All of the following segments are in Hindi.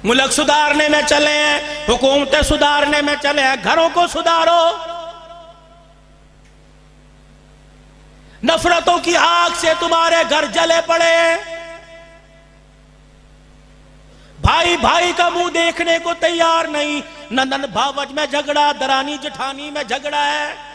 मुल्क सुधारने में चले हैं, हुकूमतें सुधारने में चले हैं, घरों को सुधारो। नफरतों की आग से तुम्हारे घर जले पड़े हैं, भाई भाई का मुंह देखने को तैयार नहीं, नंदन भावज में झगड़ा, दरानी जेठानी में झगड़ा है,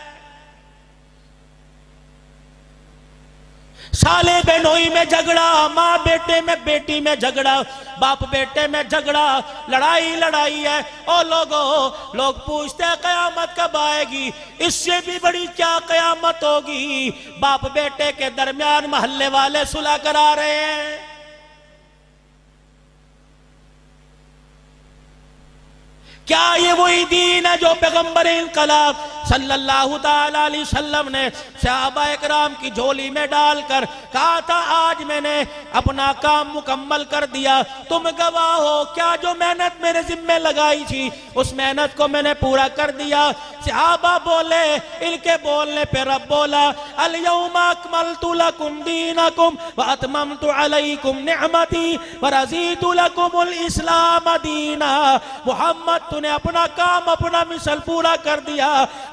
साले बहनोई में झगड़ा, माँ बेटे में, बेटी में झगड़ा, बाप बेटे में झगड़ा, लड़ाई लड़ाई है। और लोग पूछते हैं कयामत कब आएगी? इससे भी बड़ी क्या कयामत होगी? बाप बेटे के दरमियान मोहल्ले वाले सुलह करा रहे हैं। क्या ये वही दीन है जो पैगंबर इनकलाब सल्लल्लाहु ताला अलैहि वसल्लम ने सहाबा इकराम की झोली में डालकर कहा था आज मैंने अपना काम मुकम्मल कर दिया, तुम गवाह हो, क्या जो मेहनत मेरे जिम्मे लगाई थी उस मेहनत को मैंने पूरा कर दिया। सहाबा बोले, इनके बोलने पे रब बोला अल यौमा अकमलतु लकुम दीनकुम व अतममतु अलैकुम निअमती व रज़ीतु लकुमुल इस्लाम दीना। मोहम्मद तूने अपना काम, अपना मिशन पूरा कर दिया,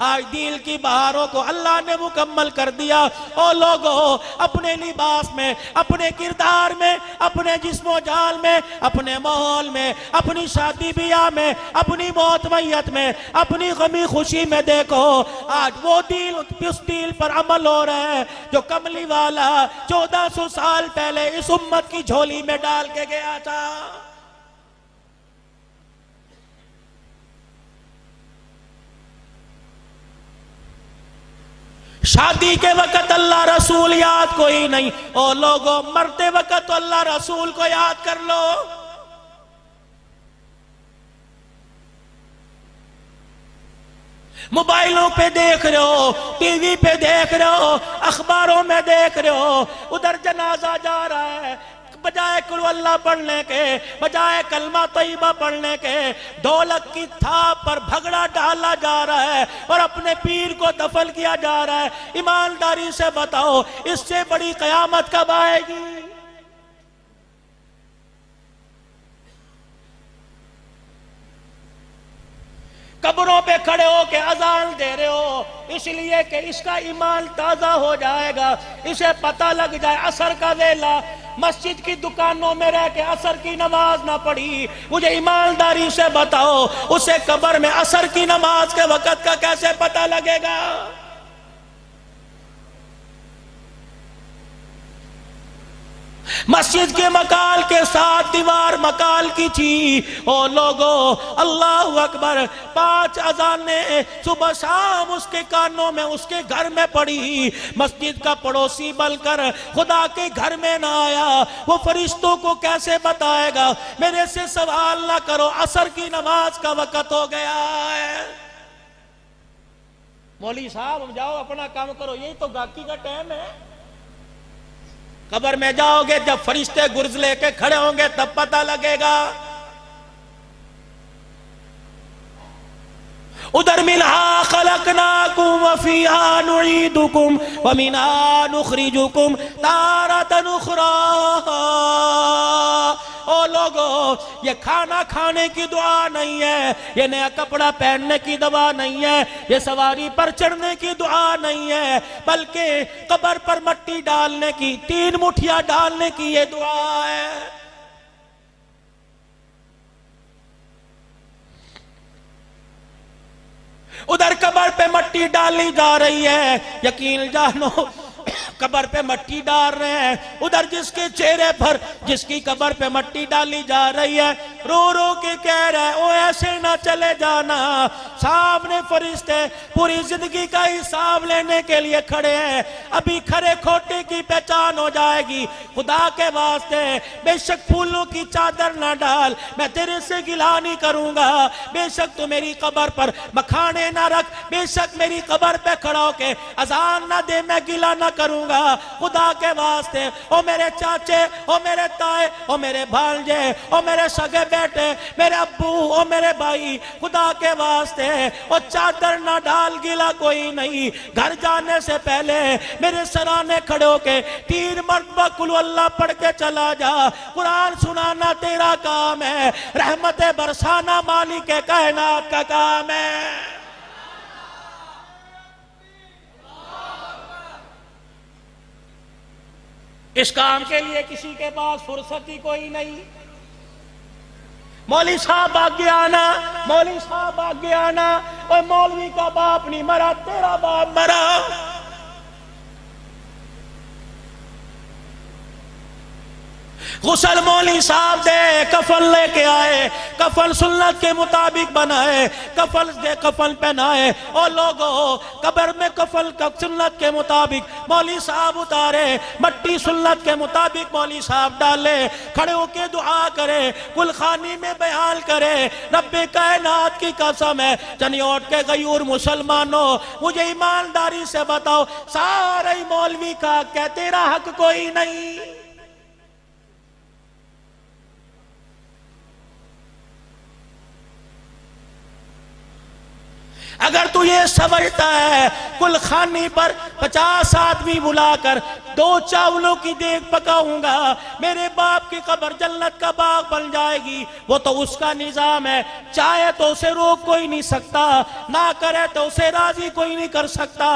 आज दिल की बहारों को अल्लाह ने मुकम्मल कर दिया। और लोगों, अपने लिबास में, अपने किरदार में, अपने जिस्मो जाल में, अपने माहौल में, अपनी शादी ब्याह में, अपनी मौत मैयत में, अपनी गमी खुशी में देखो, आज वो दिल, उस दिल पर अमल हो रहा है जो कमली वाला 1400 साल पहले इस उम्मत की झोली में डाल के गया था। शादी के वक्त अल्लाह रसूल याद कोई नहीं, और लोगों मरते वक्त तो अल्लाह रसूल को याद कर लो। मोबाइलों पे देख रहे हो, टीवी पे देख रहे हो, अखबारों में देख रहे हो, उधर जनाजा जा रहा है, बजाय कुल अल्लाह पढ़ने के, बजाय कलमा तैयबा पढ़ने के, ढोलक की थाप पर भगड़ा डाला जा रहा है और अपने पीर को दफन किया जा रहा है। ईमानदारी से बताओ, इससे बड़ी कयामत कब आएगी? कब्रों पे खड़े हो के अजान दे रहे हो इसलिए कि इसका ईमान ताजा हो जाएगा, इसे पता लग जाए असर का वेला, मस्जिद की दुकानों में रह के असर की नमाज ना पढ़ी। मुझे ईमानदारी से बताओ, उसे कब्र में असर की नमाज के वक्त का कैसे पता लगेगा? मस्जिद के मकाल के साथ दीवार मकाल की थी। ओ लोगों, अल्लाह अकबर, 5 अजाने सुबह शाम उसके कानों में, उसके घर में पड़ी। मस्जिद का पड़ोसी बनकर खुदा के घर में ना आया, वो फरिश्तों को कैसे बताएगा? मेरे से सवाल ना करो, असर की नमाज का वक्त हो गया है। मौली साहब जाओ अपना काम करो, यही तो गाकी का टाइम है। कब्र में जाओगे, जब फरिश्ते गुर्ज लेके खड़े होंगे तब पता लगेगा। उधर मिनहा खलकनाकुम व फीहा नुईदुकुम व मिनहा नुखरिजुकुम तारतन उखरा। ओ लोगों, ये खाना खाने की दुआ नहीं है, ये नया कपड़ा पहनने की दुआ नहीं है, ये सवारी पर चढ़ने की दुआ नहीं है, बल्कि कब्र पर मट्टी डालने की, 3 मुठियां डालने की ये दुआ है। उधर कब्र पे मट्टी डाली जा रही है, यकीन जानो कब्र पे मट्टी डाल रहे हैं। उधर जिसके चेहरे पर, जिसकी कब्र पे मट्टी डाली जा रही है, रो रो के कह रहा है ओ ऐसे ना चले जाना। सामने फरिश्ते पूरी जिंदगी का हिसाब लेने के लिए खड़े हैं, अभी खरे खोटे की पहचान हो जाएगी। खुदा के वास्ते बेशक फूलों की चादर ना डाल, मैं तेरे से गिला नहीं करूंगा। बेशक तू मेरी कब्र पर मखाने ना रख, बेशक मेरी कब्र पे खड़ा होके अजान ना दे, मैं गिला ना करूंगा। करूंगा खुदा के वास्ते, ओ मेरे चाचे, ओ मेरे ताए, ओ मेरे भांजे, ओ मेरे सगे बेटे, मेरे अब्बू, ओ मेरे भाई, खुदा के वास्ते ओ चादर ना डाल, गिला कोई नहीं। घर जाने से पहले मेरे सराने खड़े होके 3 मरतबा कुल अल्लाह पढ़ के चला जा। कुरान सुनाना तेरा काम है, रहमतें बरसाना मालिक कायनात का काम है। इस काम के लिए किसी के पास फुर्सत ही कोई नहीं। मौलवी साहब आगे आना, मौलवी साहब आगे आना, और मौलवी का बाप नहीं मरा, तेरा बाप मरा। गुसल मौली साहब दे, कफन लेके आए, कफन सुन्नत के मुताबिक बनाए, कफन दे, कफन पहनाए। और लोगों कब्र में कफन का सुन्नत के मुताबिक मौली साहब उतारे, मट्टी सुन्नत के मुताबिक मौली साहब डाले, खड़े होके दुआ करे, कुलखानी में बयान करे, रब्बे कायनात की कसम है, चनियोट के गयूर मुसलमानों, मुझे ईमानदारी से बताओ, सारे मौलवी का क्या तेरा हक कोई नहीं? अगर तू ये समझता है कुलखानी पर 50 आदमी बुलाकर 2 चावलों की देग पकाऊंगा, मेरे बाप की कब्र जन्नत का बाग बन जाएगी, वो तो उसका निजाम है। चाहे तो उसे रोक कोई नहीं सकता, ना करे तो उसे राजी कोई नहीं कर सकता।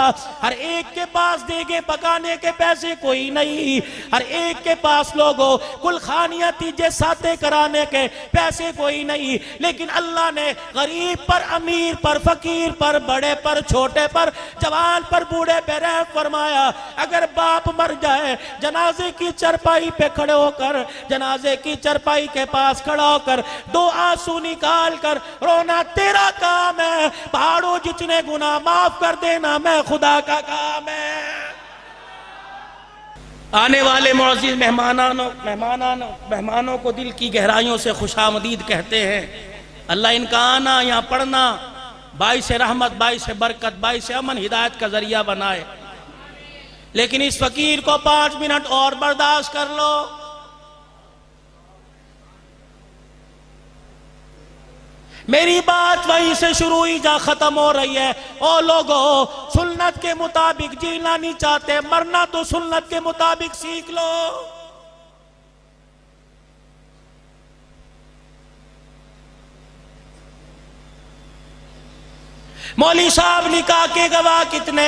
हर एक के पास देगे पकाने के पैसे कोई नहीं, हर एक के पास लोगों कुलखानियां तीजे साते कराने के पैसे कोई नहीं। लेकिन अल्लाह ने गरीब पर, अमीर पर, फकीर पर, बड़े पर, छोटे पर, जवान पर, बूढ़े पे रहम फरमाया। अगर बाप मर जाए, जनाजे की चरपाई पे खड़े होकर, जनाजे की चरपाई के पास खड़ा होकर 2 आंसू निकाल कर रोना तेरा काम है। पहाड़ों जितने गुनाह माफ कर देना मैं खुदा का काम है। आने वाले मुअज़्ज़िज़ मेहमानों को दिल की गहराइयों से खुशामदीद कहते हैं। अल्लाह इनका आना, यहाँ पढ़ना बाइस रहमत, बाइस बरकत, बाइस अमन, हिदायत का जरिया बनाए। लेकिन इस फकीर को 5 मिनट और बर्दाश्त कर लो। मेरी बात वहीं से शुरू हुई जा खत्म हो रही है। ओ लोगों, सुन्नत के मुताबिक जीना नहीं चाहते, मरना तो सुन्नत के मुताबिक सीख लो। मौली साहब निकाह के गवाह कितने,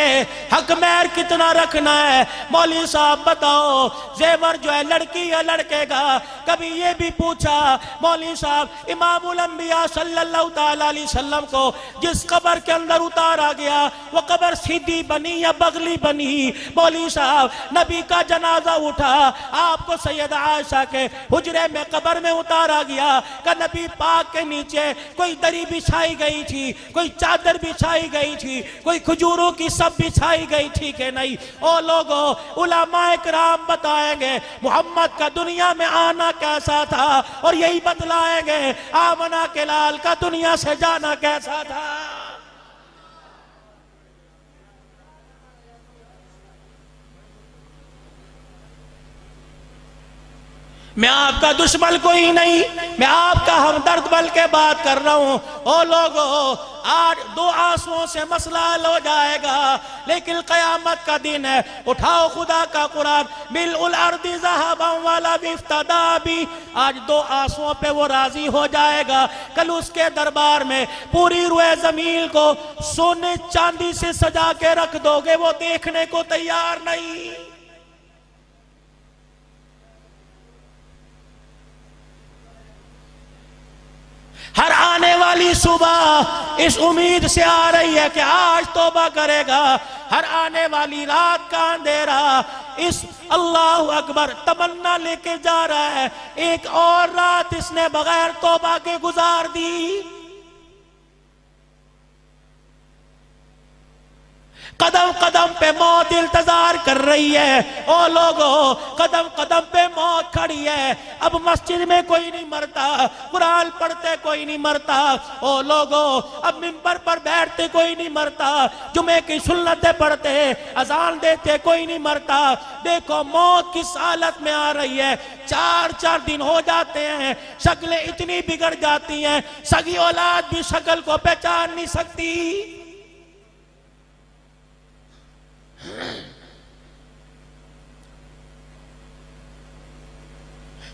हक महर कितना रखना है? मौली साहब बताओ, जेवर जो है लड़की या लड़के का? कभी ये भी पूछा मौली साहब इमामुल अंबिया सल्लल्लाहु ताला अलैहि वसल्लम को जिस कब्र के अंदर उतारा गया, वो कब्र सीधी बनी या बगली बनी? मौली साहब, नबी का जनाजा उठा, आपको सैयद आयशा के हुजरे में कब्र में उतारा गया, का नबी पाक के नीचे कोई दरी बिछाई गई थी, कोई चादर बिछाई गई थी, कोई खजूरों की सब बिछाई गई थी कि नहीं? ओ लोगों, उलमाए किराम बताएंगे मोहम्मद का दुनिया में आना कैसा था, और यही बतलाएंगे आमना के लाल का दुनिया से जाना कैसा था। मैं आपका दुश्मन कोई नहीं, मैं आपका हमदर्द बल के बात कर रहा हूं। ओ लोगों, आज 2 आंसुओं से मसला हल हो जाएगा, लेकिन कयामत का दिन है। उठाओ खुदा का कुरान, मिल अर्दी ज़हबन वाला बिफ्तदा भी, आज 2 आंसुओं पे वो राजी हो जाएगा। कल उसके दरबार में पूरी रुए जमीन को सोने चांदी से सजा के रख दोगे, वो देखने को तैयार नहीं। हर आने वाली सुबह इस उम्मीद से आ रही है कि आज तौबा करेगा। हर आने वाली रात का अंधेरा इस अल्लाहु अकबर तमन्ना लेके जा रहा है, एक और रात इसने बगैर तौबा के गुजार दी। कदम कदम पे मौत इंतजार कर रही है। ओ लोगों, कदम कदम पे मौत खड़ी है। अब मस्जिद में कोई नहीं मरता, कुरान पढ़ते कोई नहीं मरता। ओ लोगों, अब मिंबर पर बैठते कोई नहीं मरता, जुमे की सुन्नतें पढ़ते, अजान देते कोई नहीं मरता। देखो मौत किस हालत में आ रही है। 4-4 दिन हो जाते हैं, शक्लें इतनी बिगड़ जाती हैं, सगी औलाद भी शक्ल को पहचान नहीं सकती।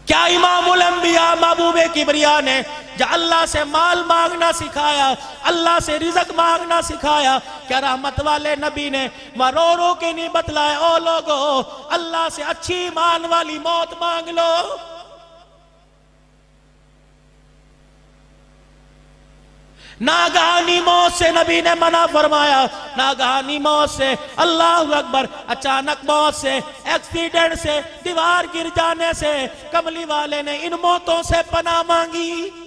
क्या इमामुल अंबिया महबूबे किबरिया ने जो अल्लाह से माल मांगना सिखाया, अल्लाह से रिज़्क़ मांगना सिखाया, क्या रहमत वाले नबी ने वह रो रो के नहीं बतलाया, ओ लोगों अल्लाह से अच्छी ईमान वाली मौत मांग लो। नागहानी मौत से नबी ने मना फरमाया, नागहानी मौत से, अल्लाह अकबर, अचानक मौत से, एक्सीडेंट से, दीवार गिर जाने से, कमली वाले ने इन मौतों से पनाह मांगी।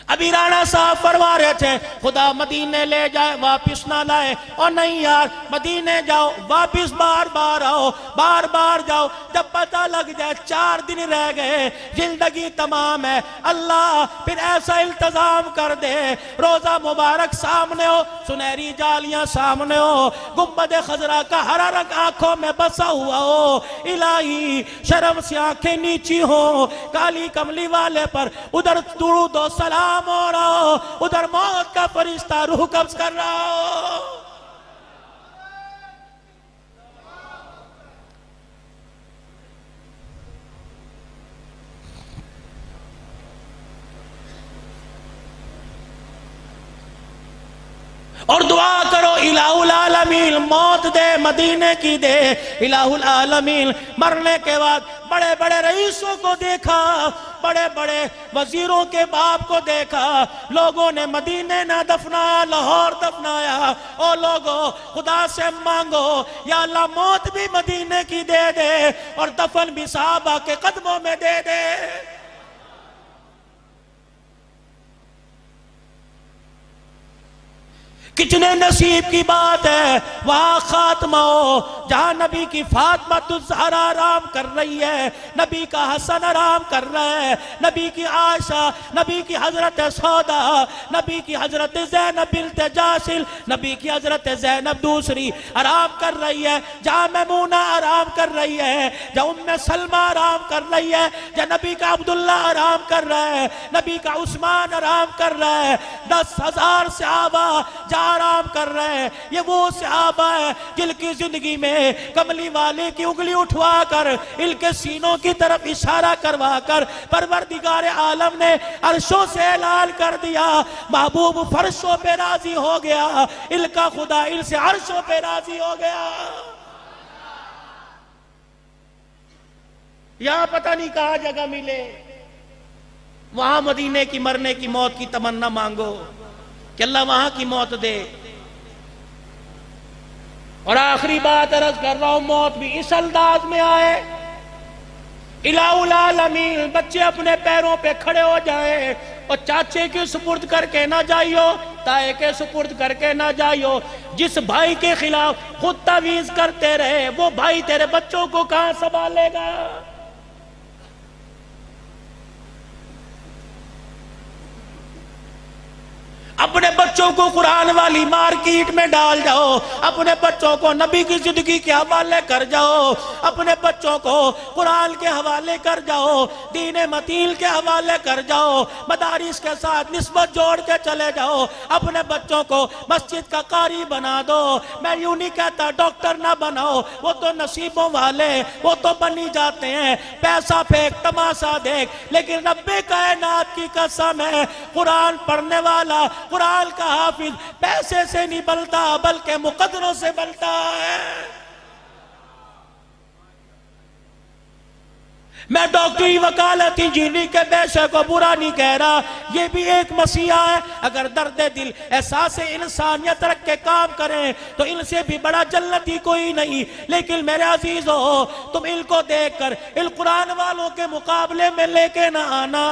अभी राणा साहब फरमा रहे थे खुदा मदीने ले जाए वापिस ना लाए, और नहीं यार मदीने जाओ वापिस बार बार आओ, बार बार जाओ, जब पता लग जाए 4 दिन रह गए जिंदगी तमाम है, अल्लाह फिर ऐसा इल्तजाम कर दे, रोजा मुबारक सामने हो, सुनहरी जालियां सामने हो, गुम्बद खजरा का हरा रंग आंखों में बसा हुआ हो, इलाही शर्म से आंखें नीची हो, काली कमली वाले पर उधर दुरूद और सलाम हो रहा हो, उधर मौत का फरिश्ता रूह कब्ज कर रहा हो। और दुआ करो इलाहुल आलमीन मौत दे मदीने की दे। इलाहुल आलमीन मरने के बाद बड़े बड़े रईसों को देखा, बड़े बड़े वजीरों के बाप को देखा, लोगों ने मदीने ना दफनाया लाहौर दफनाया। ओ लोगों खुदा से मांगो या अल्लाह मौत भी मदीने की दे दे और दफन भी साहबा के कदमों में दे दे। कितने नसीब की बात है वहां खात्मा हो जहां नबी की फातिमा ज़हरा आराम कर रही है, नबी का हसन आराम कर रहा है, नबी की आयशा, नबी की हजरत सौदा, नबी की हजरत ज़ैनब बिन्त जासिल, नबी की हजरत ज़ैनब दूसरी आराम कर रही है, जहां मैमूना आराम कर रही है, जहां उम्मे सलमा आराम कर रही है, जहां नबी का अब्दुल्ला आराम कर रहा है, नबी का उस्मान आराम कर रहा है, 10,000 सहाबा आराम कर रहे हैं। ये वो सहाबा है जिनकी जिंदगी में कमली वाले की उंगली उठवा कर इनके सीनों की तरफ इशारा करवा कर परवरदिगार आलम ने अर्शों से ऐलान कर दिया महबूब फर्शों पे राजी हो गया, इनका खुदा इनसे अर्शों पे राजी हो गया। यहां पता नहीं कहां जगह मिले, वहां मदीने की मरने की मौत की तमन्ना मांगो कि अल्लाह वहां की मौत दे। और आखिरी बात अर्ज कर रहा हूं, मौत भी इस अंदाज में आए इलाहुल आलमीन बच्चे अपने पैरों पे खड़े हो जाए और चाचे के सुपुर्द करके ना जाइयो, ताए के सुपुर्द करके ना जाइयो। जिस भाई के खिलाफ खुद तवीज करते रहे वो भाई तेरे बच्चों को कहां संभालेगा। अपने बच्चों को कुरान वाली मार्केट में डाल जाओ, अपने बच्चों को नबी की जिंदगी के हवाले कर जाओ, अपने बच्चों को कुरान के हवाले कर जाओ, दीन मतीन के हवाले कर जाओ, मदारिस के साथ निस्बत जोड़ के चले जाओ, अपने बच्चों को मस्जिद का कारी बना दो। मैं यूं नहीं कहता डॉक्टर ना बनाओ, वो तो नसीबों वाले वो तो बनी जाते हैं, पैसा फेंक तमाशा देख, लेकिन रब्बे कायनात की कसम है कुरान पढ़ने वाला, कुरान का हाफिज पैसे से नहीं बलता बल्कि मुकद्दरों से बलता है। मैं डॉक्टरी वकालत इंजीनियरिंग के पेशे को बुरा नहीं कह रहा, ये भी एक मसीहा है। अगर दर्द दिल एहसास इंसानियत रख के काम करें तो इनसे भी बड़ा जन्नती कोई नहीं। लेकिन मेरे अजीजों तुम इनको देखकर इन कुरान वालों के मुकाबले में लेके ना आना।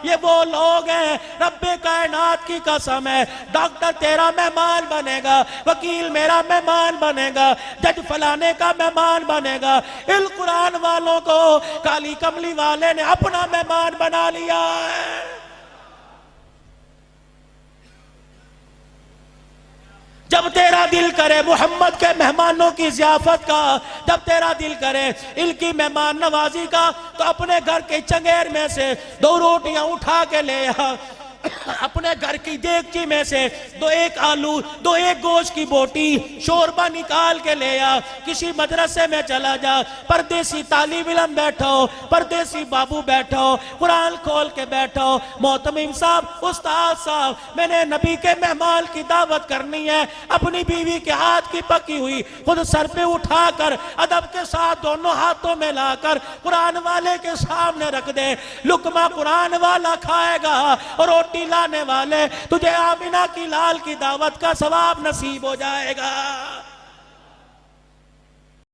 ये वो लोग हैं, रब्बे कायनात की कसम है, डॉक्टर तेरा मेहमान बनेगा, वकील मेरा मेहमान बनेगा, जज फलाने का मेहमान बनेगा। इन कुरान वालों को काली कमली वाले ने अपना मेहमान बना लिया है। जब तेरा दिल करे मोहम्मद के मेहमानों की ज़ियाफत का, जब तेरा दिल करे इनकी मेहमान नवाजी का, तो अपने घर के चंगेर में से 2 रोटियां उठा के ले आ, अपने घर की देगची में से 2 आलू 2 गोश्त की बोटी शोरबा निकाल के ले आ, किसी मदरसे में चला जा, परदेसी तालिब इल्म बैठो, परदेसी बाबू बैठो, कुरान खोल के बैठो, मोहतमिम साहब, उस्ताद साहब, मैंने नबी के मेहमान की दावत करनी है, अपनी बीवी के हाथ की पकी हुई खुद सर पे उठाकर अदब के साथ दोनों हाथों में लाकर कुरान वाले के सामने रख दे। लुकमा कुरान वाला खाएगा और रोटी लाने वाले तुझे आमिना की लाल की दावत का सवाब नसीब हो जाएगा।